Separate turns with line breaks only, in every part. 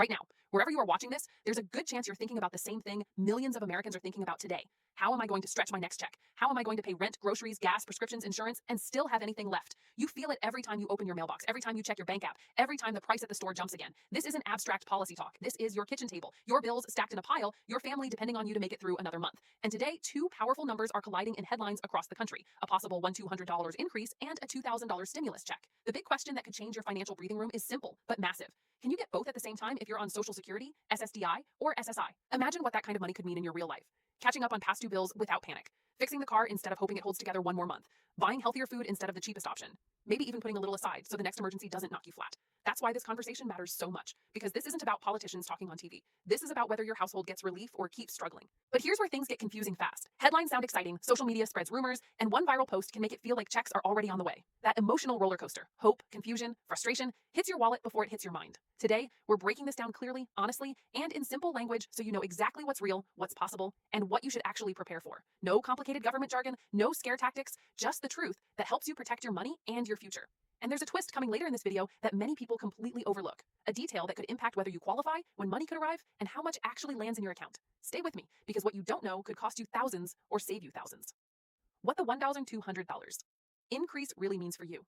Right now, wherever you are watching this, there's a good chance you're thinking about the same thing millions of Americans are thinking about today. How am I going to stretch my next check? How am I going to pay rent, groceries, gas, prescriptions, insurance, and still have anything left? You feel it every time you open your mailbox, every time you check your bank app, every time the price at the store jumps again. This isn't abstract policy talk. This is your kitchen table, your bills stacked in a pile, your family depending on you to make it through another month. And today, two powerful numbers are colliding in headlines across the country: a possible $1,200 increase and a $2,000 stimulus check. The big question that could change your financial breathing room is simple, but massive. Can you get both at the same time if you're on Social Security, SSDI, or SSI? Imagine what that kind of money could mean in your real life. Catching up on past due bills without panic. Fixing the car instead of hoping it holds together one more month. Buying healthier food instead of the cheapest option. Maybe even putting a little aside so the next emergency doesn't knock you flat. That's why this conversation matters so much, because this isn't about politicians talking on TV. This is about whether your household gets relief or keeps struggling. But here's where things get confusing fast. Headlines sound exciting, social media spreads rumors, and one viral post can make it feel like checks are already on the way. That emotional roller coaster, hope, confusion, frustration, hits your wallet before it hits your mind. Today, we're breaking this down clearly, honestly, and in simple language so you know exactly what's real, what's possible, and what you should actually prepare for. No complicated government jargon, no scare tactics, just the truth that helps you protect your money and your future. And there's a twist coming later in this video that many people completely overlook. A detail that could impact whether you qualify, when money could arrive, and how much actually lands in your account. Stay with me, because what you don't know could cost you thousands or save you thousands. What the $1,200 increase really means for you.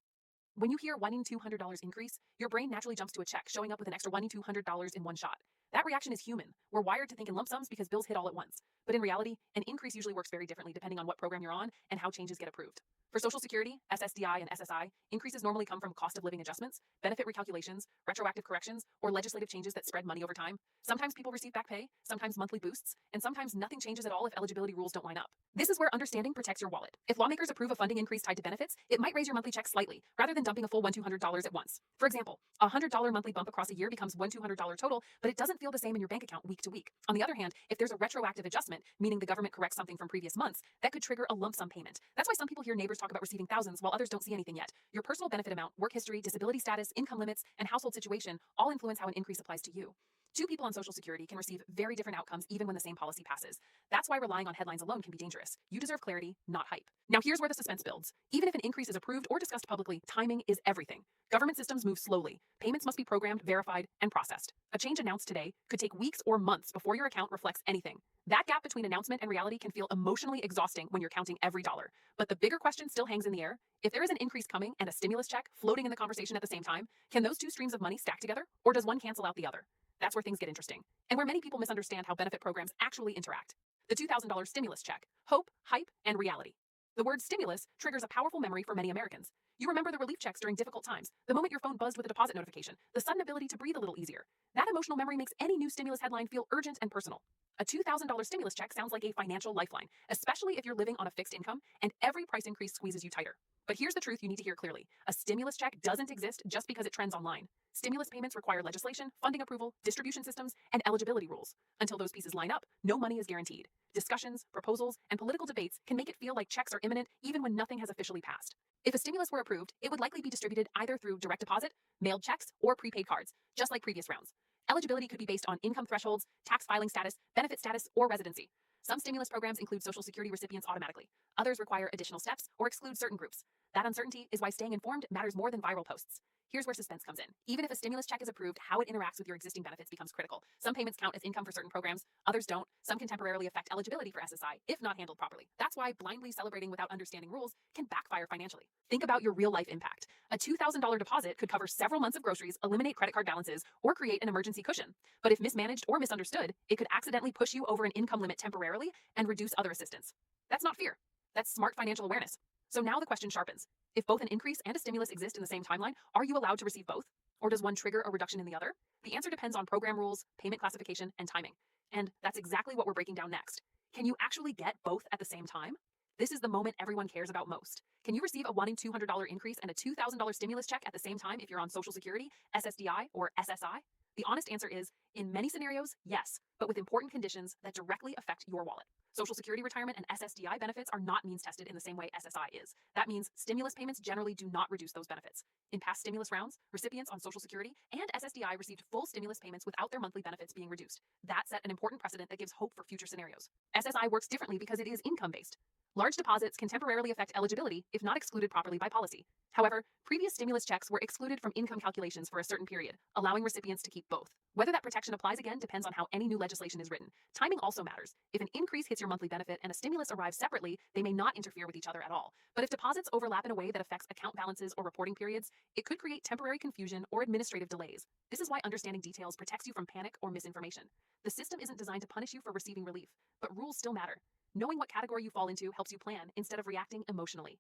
When you hear $1,200 increase, your brain naturally jumps to a check showing up with an extra $1,200 in one shot. That reaction is human. We're wired to think in lump sums because bills hit all at once. But in reality, an increase usually works very differently depending on what program you're on and how changes get approved. For Social Security, SSDI, and SSI, increases normally come from cost of living adjustments, benefit recalculations, retroactive corrections, or legislative changes that spread money over time. Sometimes people receive back pay, sometimes monthly boosts, and sometimes nothing changes at all if eligibility rules don't line up. This is where understanding protects your wallet. If lawmakers approve a funding increase tied to benefits, it might raise your monthly check slightly, rather than dumping a full $1,200 at once. For example, a $100 monthly bump across a year becomes $1,200 total, but it doesn't feel the same in your bank account week to week. On the other hand, if there's a retroactive adjustment, meaning the government corrects something from previous months, that could trigger a lump sum payment. That's why some people hear neighbors talk about receiving thousands while others don't see anything yet. Your personal benefit amount, work history, disability status, income limits, and household situation all influence how an increase applies to you. Two people on Social Security can receive very different outcomes even when the same policy passes. That's why relying on headlines alone can be dangerous. You deserve clarity, not hype. Now here's where the suspense builds. Even if an increase is approved or discussed publicly, timing is everything. Government systems move slowly. Payments must be programmed, verified, and processed. A change announced today could take weeks or months before your account reflects anything. That gap between announcement and reality can feel emotionally exhausting when you're counting every dollar. But the bigger question still hangs in the air. If there is an increase coming and a stimulus check floating in the conversation at the same time, can those two streams of money stack together, or does one cancel out the other? That's where things get interesting, and where many people misunderstand how benefit programs actually interact. The $2,000 stimulus check: hope, hype, and reality. The word stimulus triggers a powerful memory for many Americans. You remember the relief checks during difficult times, the moment your phone buzzed with a deposit notification, the sudden ability to breathe a little easier. That emotional memory makes any new stimulus headline feel urgent and personal. A $2,000 stimulus check sounds like a financial lifeline, especially if you're living on a fixed income and every price increase squeezes you tighter. But here's the truth you need to hear clearly. A stimulus check doesn't exist just because it trends online. Stimulus payments require legislation, funding approval, distribution systems, and eligibility rules. Until those pieces line up, no money is guaranteed. Discussions, proposals, and political debates can make it feel like checks are imminent even when nothing has officially passed. If a stimulus were approved, it would likely be distributed either through direct deposit, mailed checks, or prepaid cards, just like previous rounds. Eligibility could be based on income thresholds, tax filing status, benefit status, or residency. Some stimulus programs include Social Security recipients automatically. Others require additional steps or exclude certain groups. That uncertainty is why staying informed matters more than viral posts. Here's where suspense comes in. Even if a stimulus check is approved, how it interacts with your existing benefits becomes critical. Some payments count as income for certain programs, others don't. Some can temporarily affect eligibility for SSI if not handled properly. That's why blindly celebrating without understanding rules can backfire financially. Think about your real-life impact. A $2,000 deposit could cover several months of groceries, eliminate credit card balances, or create an emergency cushion. But if mismanaged or misunderstood, it could accidentally push you over an income limit temporarily and reduce other assistance. That's not fear. That's smart financial awareness. So now the question sharpens. If both an increase and a stimulus exist in the same timeline, are you allowed to receive both? Or does one trigger a reduction in the other? The answer depends on program rules, payment classification, and timing. And that's exactly what we're breaking down next. Can you actually get both at the same time? This is the moment everyone cares about most. Can you receive a $1,200 increase and a $2,000 stimulus check at the same time if you're on Social Security, SSDI, or SSI? The honest answer is, in many scenarios, yes, but with important conditions that directly affect your wallet. Social Security retirement and SSDI benefits are not means tested in the same way SSI is. That means stimulus payments generally do not reduce those benefits. In past stimulus rounds, recipients on Social Security and SSDI received full stimulus payments without their monthly benefits being reduced. That set an important precedent that gives hope for future scenarios. SSI works differently because it is income-based. Large deposits can temporarily affect eligibility if not excluded properly by policy. However, previous stimulus checks were excluded from income calculations for a certain period, allowing recipients to keep both. Whether that protection applies again depends on how any new legislation is written. Timing also matters. If an increase hits your monthly benefit and a stimulus arrives separately, they may not interfere with each other at all. But if deposits overlap in a way that affects account balances or reporting periods, it could create temporary confusion or administrative delays. This is why understanding details protects you from panic or misinformation. The system isn't designed to punish you for receiving relief, but rules still matter. Knowing what category you fall into helps you plan instead of reacting emotionally.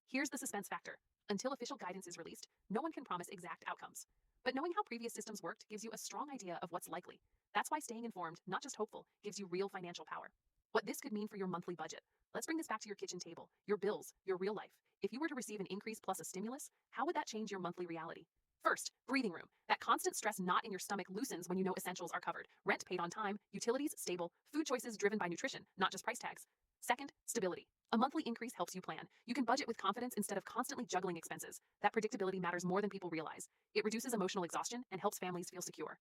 Here's the suspense factor. Until official guidance is released, no one can promise exact outcomes. But knowing how previous systems worked gives you a strong idea of what's likely. That's why staying informed, not just hopeful, gives you real financial power. What this could mean for your monthly budget. Let's bring this back to your kitchen table, your bills, your real life. If you were to receive an increase plus a stimulus, how would that change your monthly reality? First, breathing room. That constant stress knot in your stomach loosens when you know essentials are covered. Rent paid on time, utilities stable, food choices driven by nutrition, not just price tags. Second, stability. A monthly increase helps you plan. You can budget with confidence instead of constantly juggling expenses. That predictability matters more than people realize. It reduces emotional exhaustion and helps families feel secure.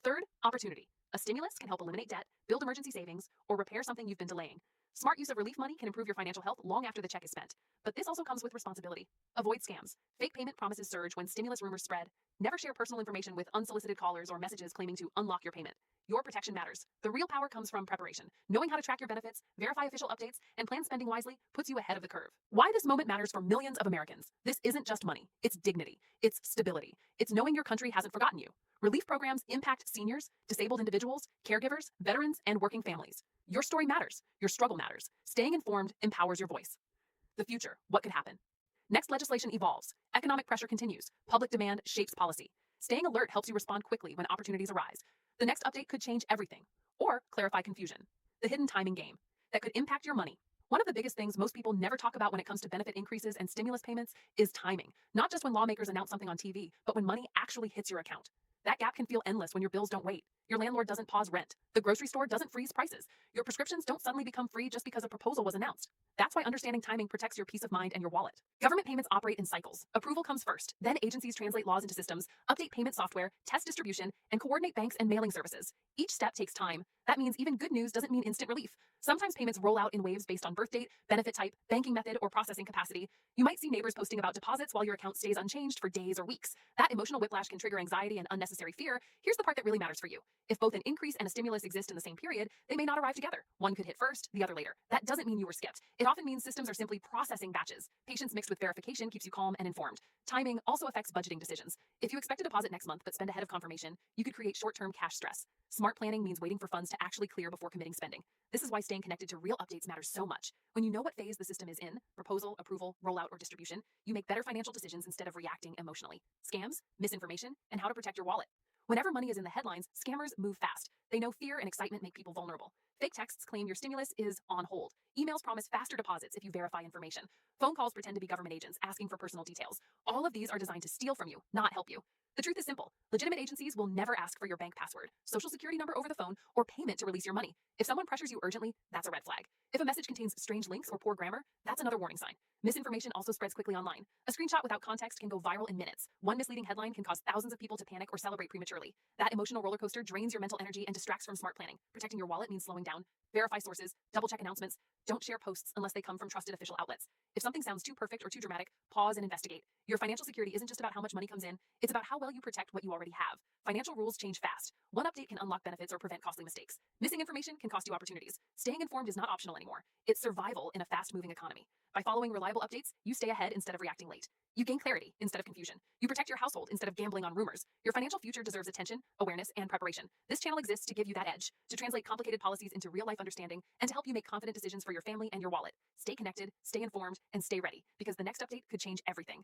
Third, opportunity. A stimulus can help eliminate debt, build emergency savings, or repair something you've been delaying. Smart use of relief money can improve your financial health long after the check is spent. But this also comes with responsibility. Avoid scams. Fake payment promises surge when stimulus rumors spread. Never share personal information with unsolicited callers or messages claiming to unlock your payment. Your protection matters. The real power comes from preparation. Knowing how to track your benefits, verify official updates, and plan spending wisely puts you ahead of the curve. Why this moment matters for millions of Americans. This isn't just money. It's dignity. It's stability. It's knowing your country hasn't forgotten you. Relief programs impact seniors, disabled individuals, caregivers, veterans, and working families. Your story matters. Your struggle matters. Staying informed empowers your voice. The future. What could happen? Next legislation evolves. Economic pressure continues. Public demand shapes policy. Staying alert helps you respond quickly when opportunities arise. The next update could change everything or clarify confusion. The hidden timing game that could impact your money. One of the biggest things most people never talk about when it comes to benefit increases and stimulus payments is timing. Not just when lawmakers announce something on TV, but when money actually hits your account. That gap can feel endless when your bills don't wait. Your landlord doesn't pause rent. The grocery store doesn't freeze prices. Your prescriptions don't suddenly become free just because a proposal was announced. That's why understanding timing protects your peace of mind and your wallet. Government payments operate in cycles. Approval comes first. Then agencies translate laws into systems, update payment software, test distribution, and coordinate banks and mailing services. Each step takes time. That means even good news doesn't mean instant relief. Sometimes payments roll out in waves based on birth date, benefit type, banking method, or processing capacity. You might see neighbors posting about deposits while your account stays unchanged for days or weeks. That emotional whiplash can trigger anxiety and unnecessary fear. Here's the part that really matters for you. If both an increase and a stimulus exist in the same period, they may not arrive together. One could hit first, the other later. That doesn't mean you were skipped. It often means systems are simply processing batches. Patience mixed with verification keeps you calm and informed. Timing also affects budgeting decisions. If you expect a deposit next month but spend ahead of confirmation, you could create short-term cash stress. Smart planning means waiting for funds to actually clear before committing spending. This is why staying connected to real updates matters so much. When you know what phase the system is in, proposal, approval, rollout, or distribution, you make better financial decisions instead of reacting emotionally. Scams, misinformation, and how to protect your wallet. Whenever money is in the headlines, scammers move fast. They know fear and excitement make people vulnerable. Fake texts claim your stimulus is on hold. Emails promise faster deposits if you verify information. Phone calls pretend to be government agents asking for personal details. All of these are designed to steal from you, not help you. The truth is simple. Legitimate agencies will never ask for your bank password, social security number over the phone, or payment to release your money. If someone pressures you urgently, that's a red flag. If a message contains strange links or poor grammar, that's another warning sign. Misinformation also spreads quickly online. A screenshot without context can go viral in minutes. One misleading headline can cause thousands of people to panic or celebrate prematurely. That emotional roller coaster drains your mental energy and distracts from smart planning. Protecting your wallet means slowing down. Verify sources, double-check announcements. Don't share posts unless they come from trusted official outlets. If something sounds too perfect or too dramatic, pause and investigate. Your financial security isn't just about how much money comes in, it's about how well you protect what you already have. Financial rules change fast. One update can unlock benefits or prevent costly mistakes. Missing information can cost you opportunities. Staying informed is not optional anymore. It's survival in a fast-moving economy. By following reliable updates, you stay ahead instead of reacting late. You gain clarity instead of confusion. You protect your household instead of gambling on rumors. Your financial future deserves attention, awareness, and preparation. This channel exists to give you that edge, to translate complicated policies into real-life understanding, and to help you make confident decisions for your family and your wallet. Stay connected, stay informed, and stay ready, because the next update could change everything.